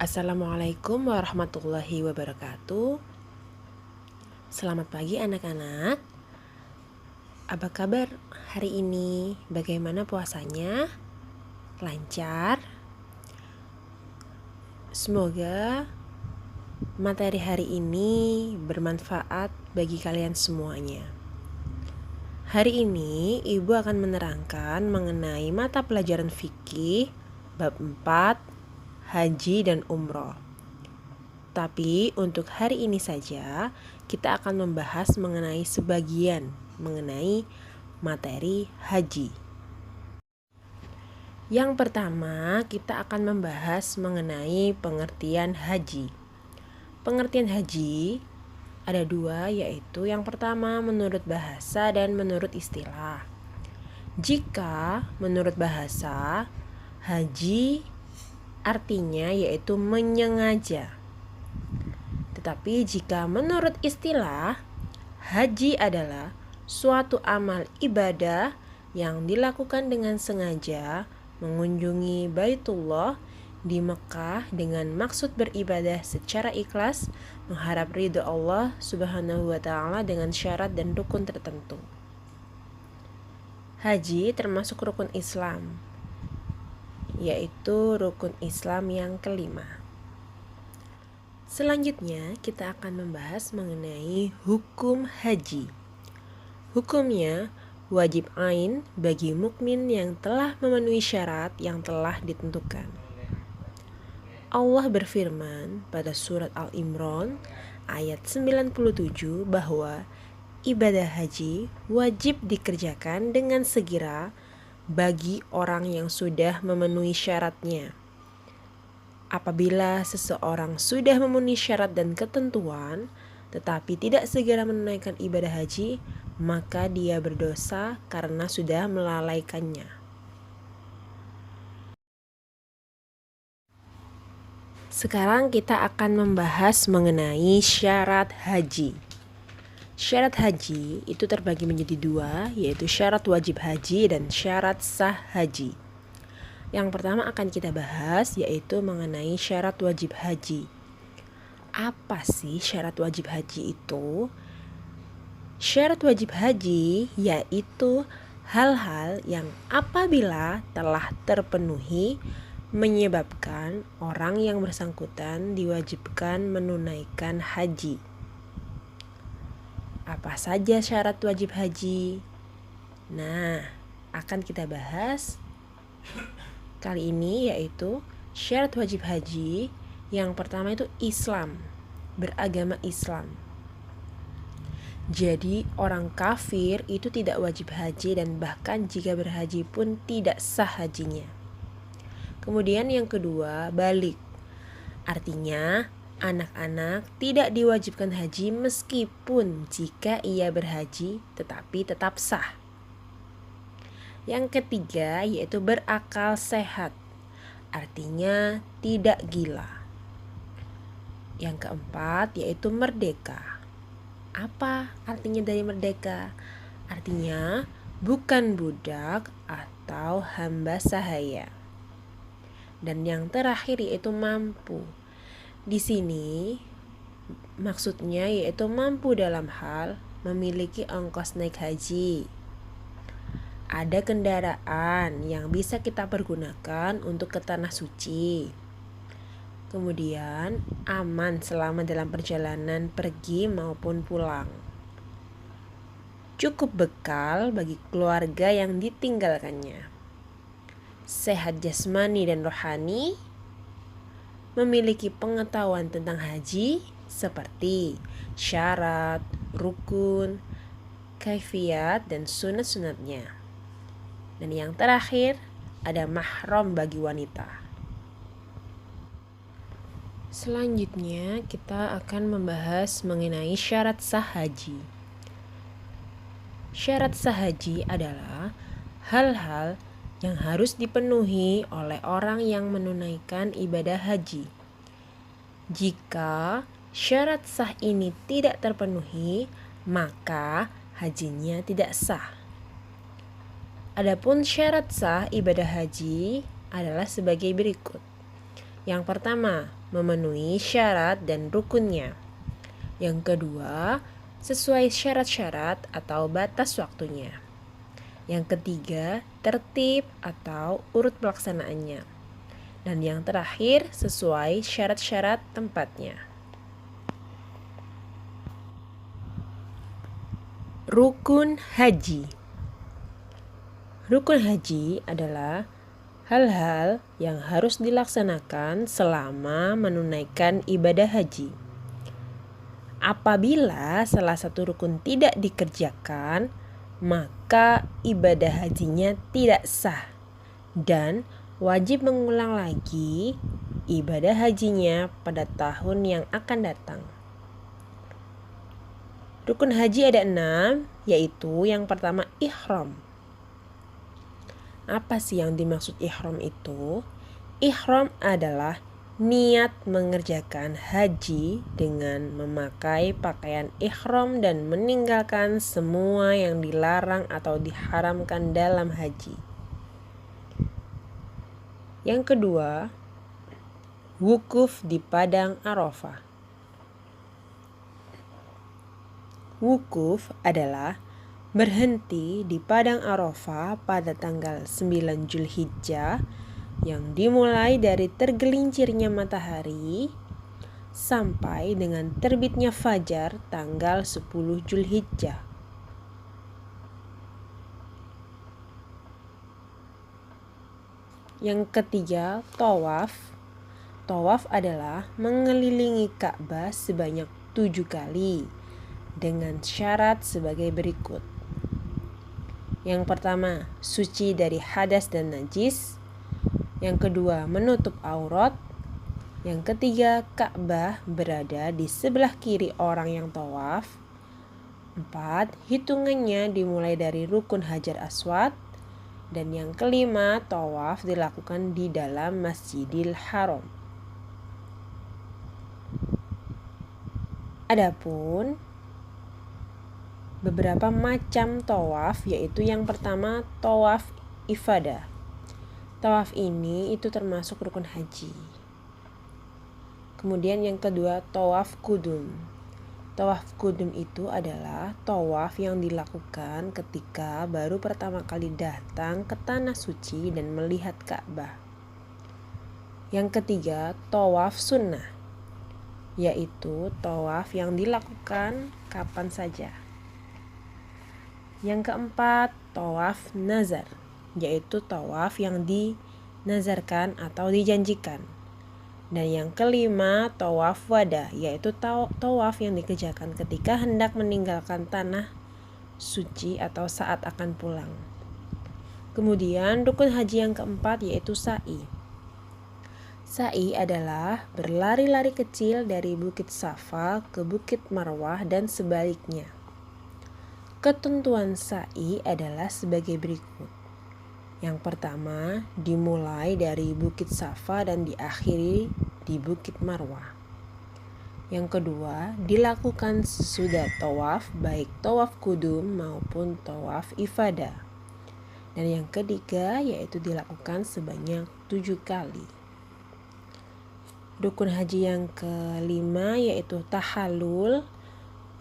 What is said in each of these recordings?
Assalamualaikum warahmatullahi wabarakatuh. Selamat pagi anak-anak. Apa kabar hari ini? Bagaimana puasanya? Lancar? Semoga materi hari ini bermanfaat bagi kalian semuanya. Hari ini Ibu akan menerangkan mengenai mata pelajaran fikih bab 4, haji dan umroh. Tapi untuk hari ini saja kita akan membahas mengenai sebagian mengenai materi haji. Yang pertama, kita akan membahas mengenai pengertian haji. Pengertian haji ada dua, yaitu yang pertama menurut bahasa dan menurut istilah. Jika menurut bahasa, haji artinya yaitu menyengaja. Tetapi jika menurut istilah, haji adalah suatu amal ibadah yang dilakukan dengan sengaja mengunjungi Baitullah di Mekah dengan maksud beribadah secara ikhlas, mengharap ridho Allah Subhanahu wa Ta'ala dengan syarat dan rukun tertentu. Haji termasuk rukun Islam, yaitu rukun Islam yang kelima. Selanjutnya kita akan membahas mengenai hukum haji. Hukumnya wajib ain bagi mukmin yang telah memenuhi syarat yang telah ditentukan. Allah berfirman pada surat Al-Imran ayat 97 bahwa ibadah haji wajib dikerjakan dengan segera bagi orang yang sudah memenuhi syaratnya. Apabila seseorang sudah memenuhi syarat dan ketentuan, tetapi tidak segera menunaikan ibadah haji, maka dia berdosa karena sudah melalaikannya. Sekarang kita akan membahas mengenai syarat haji. Syarat haji itu terbagi menjadi dua, yaitu syarat wajib haji dan syarat sah haji. Yang pertama akan kita bahas yaitu mengenai syarat wajib haji. Apa sih syarat wajib haji itu? Syarat wajib haji yaitu hal-hal yang apabila telah terpenuhi menyebabkan orang yang bersangkutan diwajibkan menunaikan haji. Apa saja syarat wajib haji? Nah, akan kita bahas kali ini yaitu syarat wajib haji. Yang pertama itu Islam, beragama Islam. Jadi orang kafir itu tidak wajib haji dan bahkan jika berhaji pun tidak sah hajinya. Kemudian yang kedua, balik. Artinya anak-anak tidak diwajibkan haji meskipun jika ia berhaji tetapi tetap sah. Yang ketiga yaitu berakal sehat. Artinya tidak gila. Yang keempat yaitu merdeka. Apa artinya dari merdeka? Artinya bukan budak atau hamba sahaya. Dan yang terakhir yaitu mampu. Di sini maksudnya yaitu mampu dalam hal memiliki ongkos naik haji. Ada kendaraan yang bisa kita pergunakan untuk ke tanah suci. Kemudian aman selama dalam perjalanan pergi maupun pulang. Cukup bekal bagi keluarga yang ditinggalkannya. Sehat jasmani dan rohani, memiliki pengetahuan tentang haji seperti syarat, rukun, kaifiat, dan sunat-sunatnya. Dan yang terakhir, ada mahram bagi wanita. Selanjutnya kita akan membahas mengenai syarat sah haji. Syarat sah haji adalah hal-hal yang harus dipenuhi oleh orang yang menunaikan ibadah haji. Jika syarat sah ini tidak terpenuhi, maka hajinya tidak sah. Adapun syarat sah ibadah haji adalah sebagai berikut. Yang pertama, memenuhi syarat dan rukunnya. Yang kedua, sesuai syarat-syarat atau batas waktunya. Yang ketiga, tertib atau urut pelaksanaannya. Dan yang terakhir, sesuai syarat-syarat tempatnya. Rukun haji. Rukun haji adalah hal-hal yang harus dilaksanakan selama menunaikan ibadah haji. Apabila salah satu rukun tidak dikerjakan, maka ibadah hajinya tidak sah dan wajib mengulang lagi ibadah hajinya pada tahun yang akan datang. Rukun haji ada 6, yaitu yang pertama ihram. Apa sih yang dimaksud ihram itu? Ihram adalah niat mengerjakan haji dengan memakai pakaian ihram dan meninggalkan semua yang dilarang atau diharamkan dalam haji. Yang kedua, wukuf di Padang Arafah. Wukuf adalah berhenti di Padang Arafah pada tanggal 9 Zulhijjah yang dimulai dari tergelincirnya matahari sampai dengan terbitnya fajar tanggal 10 Zulhijjah. Yang ketiga, tawaf. Tawaf adalah mengelilingi Ka'bah sebanyak 7 kali dengan syarat sebagai berikut. Yang pertama, suci dari hadas dan najis. Yang kedua, menutup aurat. Yang ketiga, Ka'bah berada di sebelah kiri orang yang tawaf. 4. Hitungannya dimulai dari rukun Hajar Aswad. Dan yang kelima, tawaf dilakukan di dalam Masjidil Haram. Adapun beberapa macam tawaf, yaitu yang pertama tawaf ifadah. Tawaf ini itu termasuk rukun haji. Kemudian yang kedua tawaf kudum. Tawaf kudum itu adalah tawaf yang dilakukan ketika baru pertama kali datang ke tanah suci dan melihat Ka'bah. Yang ketiga tawaf sunnah, yaitu tawaf yang dilakukan kapan saja. Yang keempat, tawaf nazar, yaitu tawaf yang dinazarkan atau dijanjikan. Dan yang kelima, tawaf wada, yaitu tawaf yang dikerjakan ketika hendak meninggalkan tanah suci atau saat akan pulang. Kemudian rukun haji yang keempat yaitu sa'i. Sa'i adalah berlari-lari kecil dari Bukit Safa ke Bukit Marwah dan sebaliknya. Ketentuan sa'i adalah sebagai berikut. Yang pertama, dimulai dari Bukit Safa dan diakhiri di Bukit Marwah. Yang kedua, dilakukan sesudah tawaf, baik tawaf kudum maupun tawaf ifadah. Dan yang ketiga, yaitu dilakukan sebanyak 7 kali. Rukun haji yang kelima yaitu tahallul,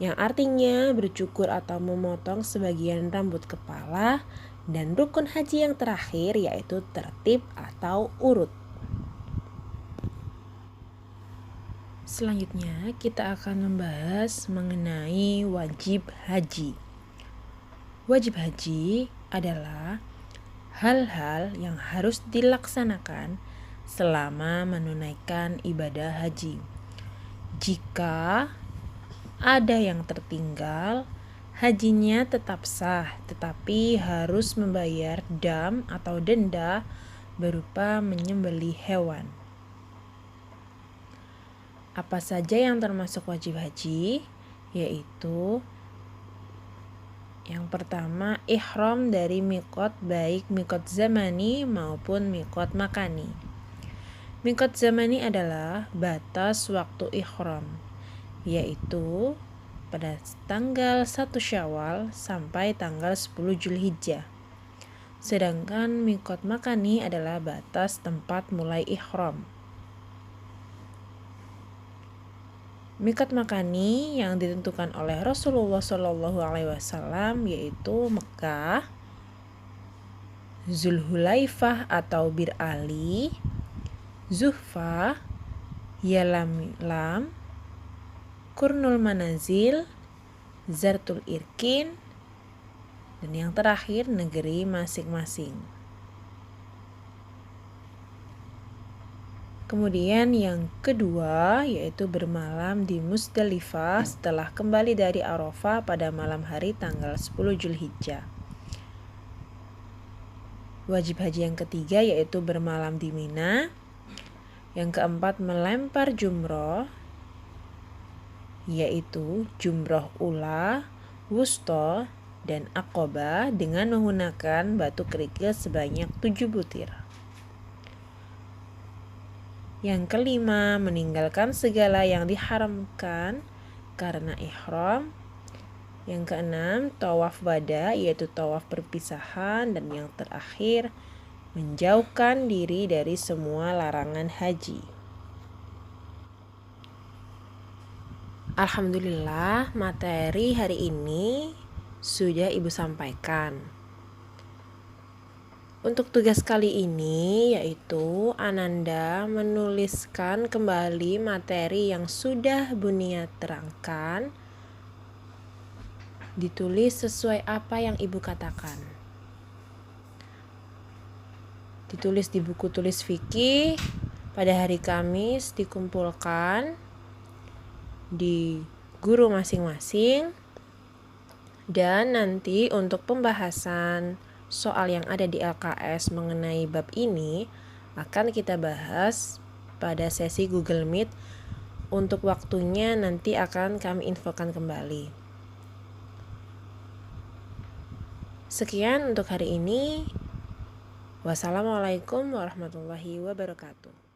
yang artinya bercukur atau memotong sebagian rambut kepala, dan rukun haji yang terakhir yaitu tertib atau urut. Selanjutnya kita akan membahas mengenai wajib haji. Wajib haji adalah hal-hal yang harus dilaksanakan selama menunaikan ibadah haji. Jika ada yang tertinggal, hajinya tetap sah, tetapi harus membayar dam atau denda berupa menyembelih hewan. Apa saja yang termasuk wajib haji? Yaitu yang pertama, ihram dari miqat, baik miqat zamani maupun miqat makani. Miqat zamani adalah batas waktu ihram, yaitu pada tanggal 1 Syawal sampai tanggal 10 Zulhijjah. Sedangkan miqat makani adalah batas tempat mulai ihram. Miqat makani yang ditentukan oleh Rasulullah SAW yaitu Mekah, Zulhulaifah atau Bir Ali, Zuhfa, Yalamlam, Qurnul Manazil, Zartul Irkin, dan yang terakhir negeri masing-masing. Kemudian yang kedua yaitu bermalam di Musdalifah setelah kembali dari Arafah pada malam hari tanggal 10 Zulhijjah. Wajib haji yang ketiga yaitu bermalam di Mina. Yang keempat melempar jumroh yaitu jumroh ula, wusta, dan aqobah dengan menggunakan batu kerikil sebanyak 7 butir. Yang kelima, meninggalkan segala yang diharamkan karena ihram. Yang keenam, tawaf wada yaitu tawaf perpisahan. Dan yang terakhir, menjauhkan diri dari semua larangan haji. Alhamdulillah, materi hari ini sudah Ibu sampaikan. Untuk tugas kali ini yaitu Ananda menuliskan kembali materi yang sudah Bunia terangkan, ditulis sesuai apa yang Ibu katakan. Ditulis di buku tulis fikih pada hari Kamis, dikumpulkan di guru masing-masing, dan nanti untuk pembahasan soal yang ada di LKS mengenai bab ini akan kita bahas pada sesi Google Meet. Untuk waktunya nanti akan kami infokan kembali. Sekian untuk hari ini. Wassalamualaikum warahmatullahi wabarakatuh.